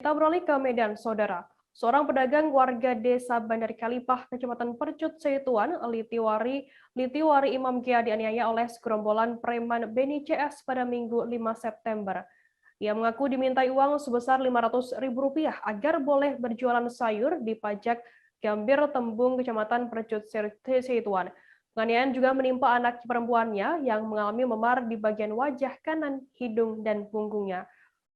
Kita beralih ke Medan, Saudara. Seorang pedagang warga Desa Bandar Kalipah, Kecamatan Percut Setuan, Litiwari Imam Kia dianiaya oleh segerombolan preman Beni CS pada Minggu 5 September. Ia mengaku dimintai uang sebesar Rp500.000 agar boleh berjualan sayur di Pajak Gambir Tembung, Kecamatan Percut Setuan. Penganiayaan juga menimpa anak perempuannya yang mengalami memar di bagian wajah kanan, hidung, dan punggungnya.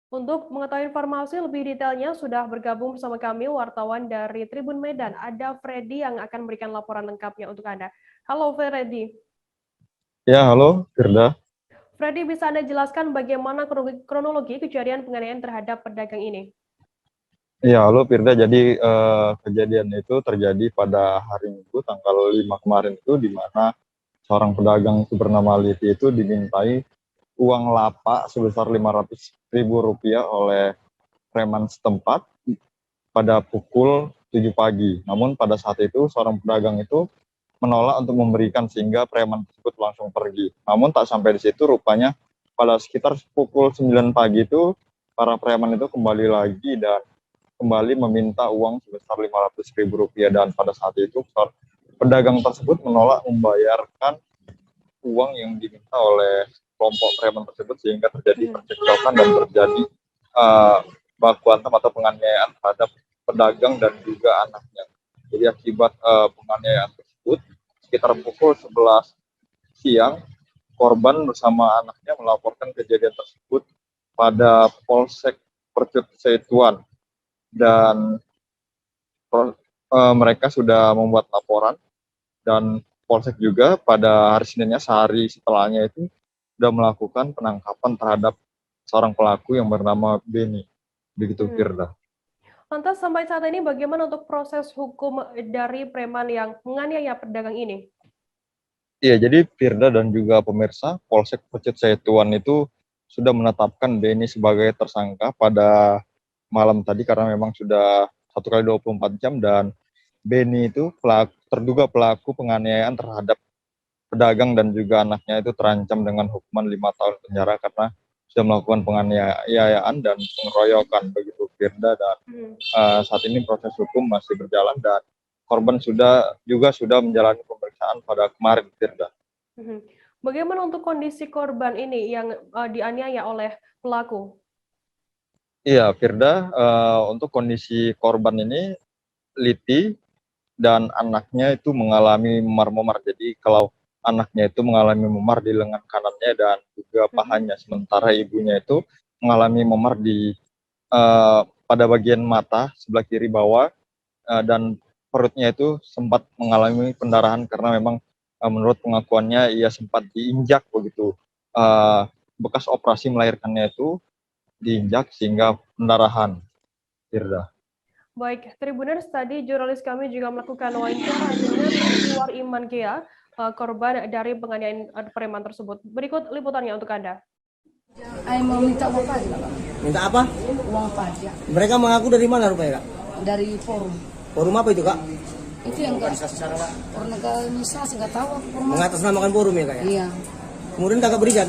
Untuk mengetahui informasi lebih detailnya, sudah bergabung bersama kami wartawan dari Tribun Medan. Ada Freddy yang akan memberikan laporan lengkapnya untuk Anda. Halo Freddy. Ya, halo Firda. Freddy, bisa Anda jelaskan bagaimana kronologi kejadian penganiayaan terhadap pedagang ini? Ya, halo Firda. Jadi kejadian itu terjadi pada hari Minggu tanggal 5 kemarin itu, di mana seorang pedagang itu bernama Liti itu dimintai uang lapak sebesar Rp500.000 oleh preman setempat pada pukul 7 pagi. Namun pada saat itu seorang pedagang itu menolak untuk memberikan sehingga preman tersebut langsung pergi. Namun tak sampai di situ, rupanya pada sekitar pukul 9 pagi itu para preman itu kembali lagi dan kembali meminta uang sebesar Rp500.000, dan pada saat itu pedagang tersebut menolak membayarkan uang yang diminta oleh kelompok preman tersebut, sehingga terjadi percekcokan dan terjadi baku hantam atau penganiayaan terhadap pedagang dan juga anaknya. Jadi akibat penganiayaan tersebut, sekitar pukul 11 siang, korban bersama anaknya melaporkan kejadian tersebut pada Polsek Percut Setuan, dan mereka sudah membuat laporan, dan Polsek juga pada hari Seninnya, sehari setelahnya itu sudah melakukan penangkapan terhadap seorang pelaku yang bernama Beni. Begitu Firda. Lantas sampai saat ini bagaimana untuk proses hukum dari preman yang menganiaya pedagang ini? Iya, jadi Firda dan juga pemirsa, Polsek Percut Setuan itu sudah menetapkan Beni sebagai tersangka pada malam tadi karena memang sudah 1 kali 24 jam, dan Beni itu terduga pelaku penganiayaan terhadap pedagang dan juga anaknya itu terancam dengan hukuman 5 tahun penjara karena sudah melakukan penganiayaan dan pengeroyokan, begitu Firda. Dan saat ini proses hukum masih berjalan dan korban sudah menjalani pemeriksaan pada kemarin, Firda. Bagaimana untuk kondisi korban ini yang dianiaya oleh pelaku? Iya, Firda, untuk kondisi korban ini, Liti dan anaknya itu mengalami memar-memar. Jadi kalau anaknya itu mengalami memar di lengan kanannya dan juga pahanya, sementara ibunya itu mengalami memar di pada bagian mata sebelah kiri bawah, dan perutnya itu sempat mengalami pendarahan karena memang menurut pengakuannya ia sempat diinjak begitu. Bekas operasi melahirkannya itu diinjak sehingga pendarahan, Firda. Baik, Tribuners, tadi jurnalis kami juga melakukan wawancara dengan Litiwari Imam Kia, korban dari penganiayaan preman tersebut. Berikut liputannya untuk Anda. Saya mau minta uang pajak. Minta apa? Uang pajak. Mereka mengaku dari mana rupanya, Kak? Dari forum. Forum apa itu, Kak? Itu yang organisasi, nggak tahu aku forum. Mengatasnamakan forum ya, Kak? Ya? Iya. Kemudian kakak berikan?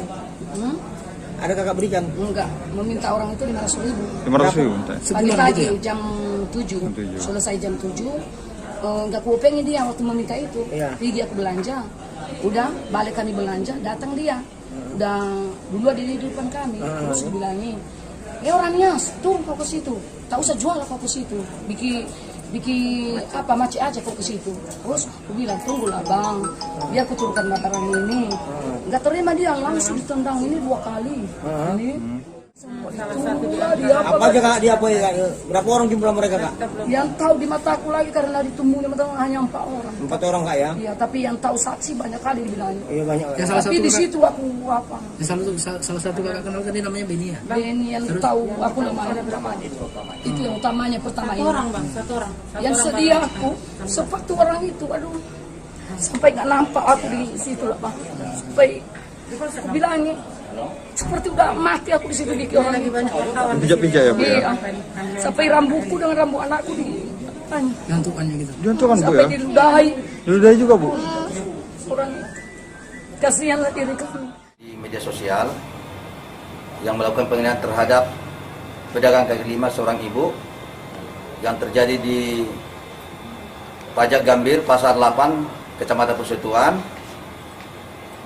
Ada kakak berikan? Enggak, meminta orang itu 500.000. 500.000. Pagi-pagi jam 7. Selesai jam 7. Enggak aku pengen dia waktu meminta itu. Iya. Pergi aku belanja. Udah, balik kami belanja, datang dia. Udah dulu di depan kami. Terus bilangin, orangnya turun kau ke situ. Tak usah jual kau ke situ. Bikin apa macet aja kau ke situ. Terus aku bilang, tunggulah bang, dia aku turunkan barang ini. Nggak terima, dia langsung ditendang ini 2 kali. Ini Apa aja, Kak? Dia apa ya, Kak? Berapa orang jumlah mereka, Kak? yang tahu di mataku lagi karena ditumbuhnya mata hanya 4 orang. 4 orang, Kak, ya? Iya, tapi yang tahu saksi banyak kali dibilangnya. Iya, banyak, Kak. Tapi di situ aku apa? Salah satu kakak kenal kan dia namanya Beni ya? Beni yang tahu aku namanya. Itu yang utamanya pertama ini. Satu orang. Yang sedia aku seperti orang itu, aduh, sampai nggak nampak aku di situ lah bang. Sampai aku bilangnya seperti udah mati aku di situ di orang Lagi banyak wartawan. Pijak-pijak ya, Bu? Iya. Sampai rambutku dengan rambut anakku di Jantukannya gitu. Jantungan, Bu, sampai ya? diludahi Diludahi juga, Bu? orang. Kasihanlah diri kami. Di media sosial yang melakukan penganiayaan terhadap pedagang kaki lima seorang ibu yang terjadi di Pajak Gambir, Pasar 8, Kecamatan Persekutuan.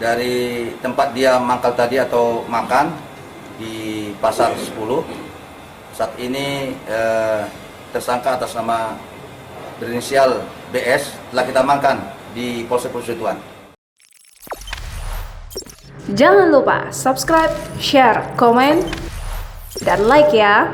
Dari tempat dia mangkal tadi atau makan di Pasar 10, saat ini tersangka atas nama berinisial BS telah kita amankan di Polsek Persekutuan. Jangan lupa subscribe, share, komen, dan like ya.